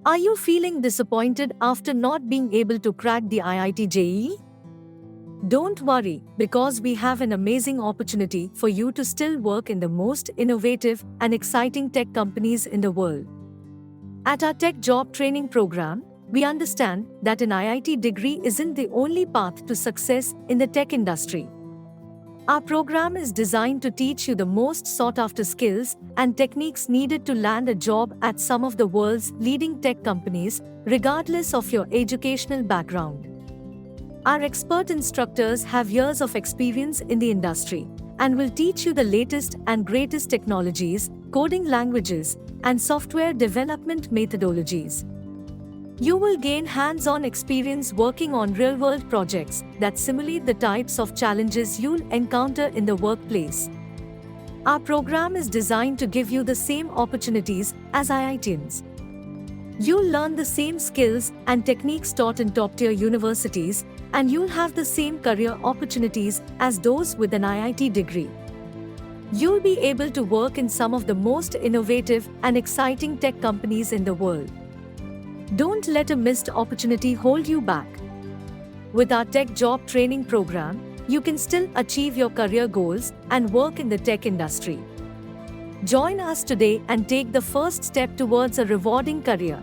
Are you feeling disappointed after not being able to crack the IIT JEE? Don't worry, because we have an amazing opportunity for you to still work in the most innovative and exciting tech companies in the world. At our tech job training program, we understand that an IIT degree isn't the only path to success in the tech industry. Our program is designed to teach you the most sought-after skills and techniques needed to land a job at some of the world's leading tech companies, regardless of your educational background. Our expert instructors have years of experience in the industry and will teach you the latest and greatest technologies, coding languages, and software development methodologies. You will gain hands-on experience working on real-world projects that simulate the types of challenges you'll encounter in the workplace. Our program is designed to give you the same opportunities as IITians. You'll learn the same skills and techniques taught in top-tier universities, and you'll have the same career opportunities as those with an IIT degree. You'll be able to work in some of the most innovative and exciting tech companies in the world. Don't let a missed opportunity hold you back. With our tech job training program, you can still achieve your career goals and work in the tech industry. Join us today and take the first step towards a rewarding career.